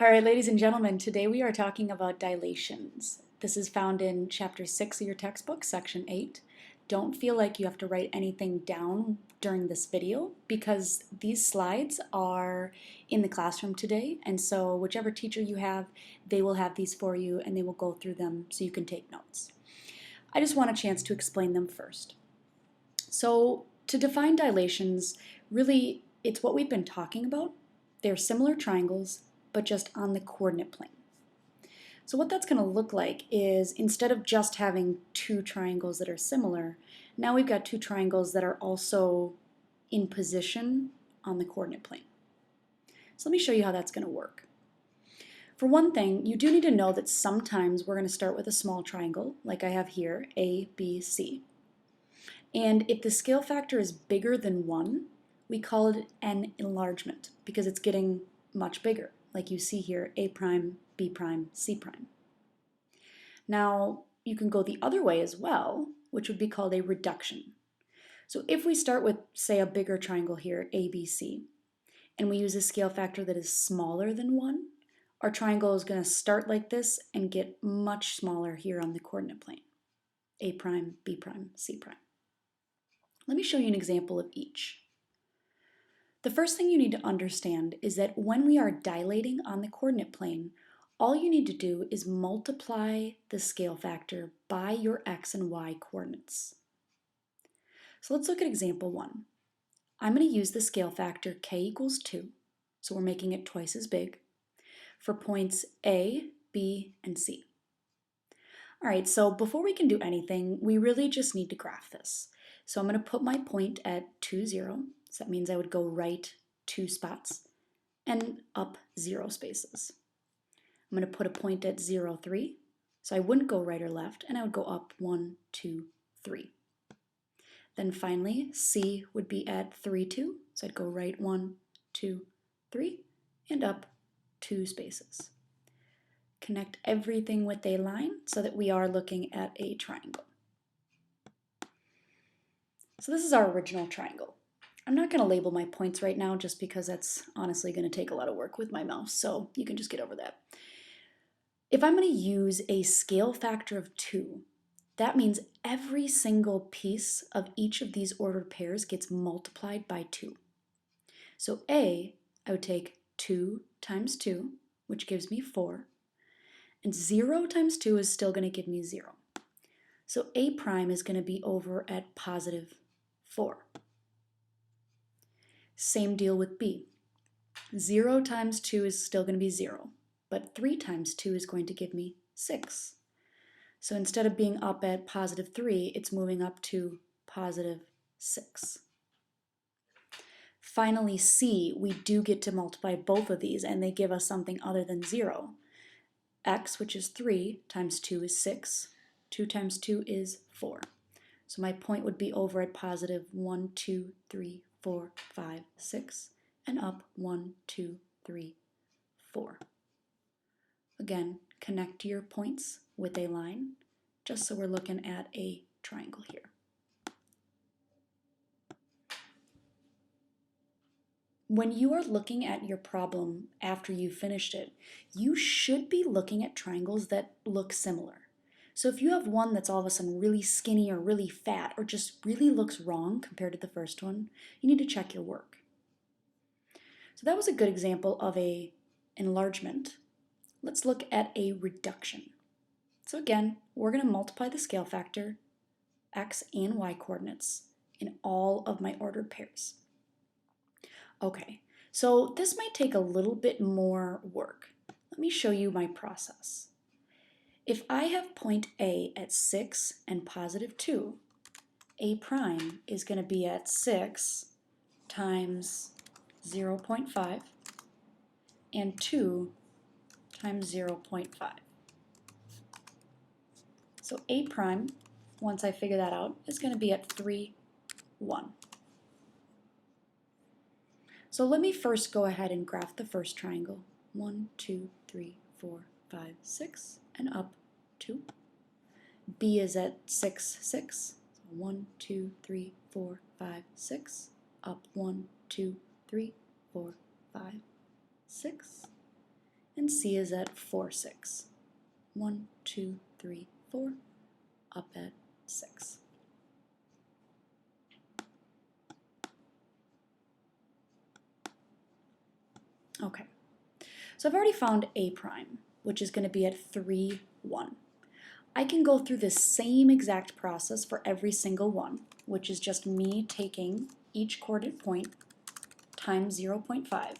All right, ladies and gentlemen, today we are talking about dilations. This is found in Chapter 6 of your textbook, Section 8. Don't feel like you have to write anything down during this video because these slides are in the classroom today, and so whichever teacher you have, they will have these for you and they will go through them so you can take notes. I just want a chance to explain them first. So to define dilations, really it's what we've been talking about. They're similar triangles, but just on the coordinate plane. So what that's going to look like is instead of just having two triangles that are similar, now we've got two triangles that are also in position on the coordinate plane. So let me show you how that's going to work. For one thing, you do need to know that sometimes we're going to start with a small triangle, like I have here, A, B, C. And if the scale factor is bigger than 1, we call it an enlargement because it's getting much bigger, like you see here, A prime, B prime, C prime. Now, you can go the other way as well, which would be called a reduction. So if we start with, say, a bigger triangle here, ABC, and we use a scale factor that is smaller than 1, our triangle is going to start like this and get much smaller here on the coordinate plane, A prime, B prime, C prime. Let me show you an example of each. The first thing you need to understand is that when we are dilating on the coordinate plane, all you need to do is multiply the scale factor by your x and y coordinates. So let's look at example 1. I'm going to use the scale factor k equals 2, so we're making it twice as big, for points A, B, and C. All right, so before we can do anything, we really just need to graph this. So I'm going to put my point at 2, 0. So that means I would go right 2 spots and up 0 spaces. I'm going to put a point at 0, 3. So I wouldn't go right or left, and I would go up 1, 2, 3. Then finally, C would be at 3, 2. So I'd go right 1, 2, 3, and up 2 spaces. Connect everything with a line so that we are looking at a triangle. So this is our original triangle. I'm not going to label my points right now just because that's honestly going to take a lot of work with my mouse, so you can just get over that. If I'm going to use a scale factor of 2, that means every single piece of each of these ordered pairs gets multiplied by 2. So A, I would take 2 times 2, which gives me 4, and 0 times 2 is still going to give me 0. So A prime is going to be over at positive 4. Same deal with B. 0 times 2 is still going to be 0, but 3 times 2 is going to give me 6. So instead of being up at positive 3, it's moving up to positive 6. Finally, C, we do get to multiply both of these, and they give us something other than 0. X, which is 3, times 2 is 6. 2 times 2 is 4. So my point would be over at positive 1, 2, 3, 4, 5, 6, and up 1, 2, 3, 4. Again, connect your points with a line, just so we're looking at a triangle here. When you are looking at your problem after you've finished it, you should be looking at triangles that look similar. So if you have one that's all of a sudden really skinny or really fat or just really looks wrong compared to the first one, you need to check your work. So that was a good example of an enlargement. Let's look at a reduction. So again, we're going to multiply the scale factor, x and y coordinates, in all of my ordered pairs. Okay, so this might take a little bit more work. Let me show you my process. If I have point A at 6 and positive 2, A prime is going to be at 6 times 0.5 and 2 times 0.5. So A prime, once I figure that out, is going to be at 3, 1. So let me first go ahead and graph the first triangle. 1, 2, 3, 4, 5, 6, and up 2. B is at 6, 6. So 1, 2, 3, 4, 5, 6. Up 1, 2, 3, 4, 5, 6. and C is at 4, 6. 1, 2, 3, 4, up at 6. Okay, so I've already found A prime, which is going to be at 3, 1. I can go through the same exact process for every single one, which is just me taking each coordinate point times 0.5,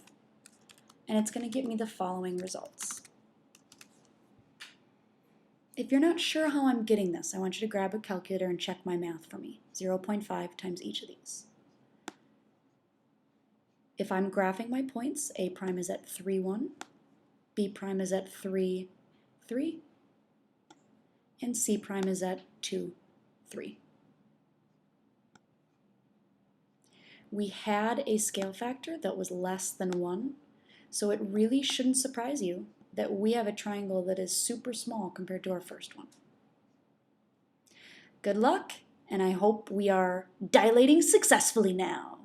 and it's going to get me the following results. If you're not sure how I'm getting this, I want you to grab a calculator and check my math for me. 0.5 times each of these. If I'm graphing my points, A prime is at 3, 1, B prime is at 3, 3, and C prime is at 2, 3. We had a scale factor that was less than 1, so it really shouldn't surprise you that we have a triangle that is super small compared to our first one. Good luck, and I hope we are dilating successfully now.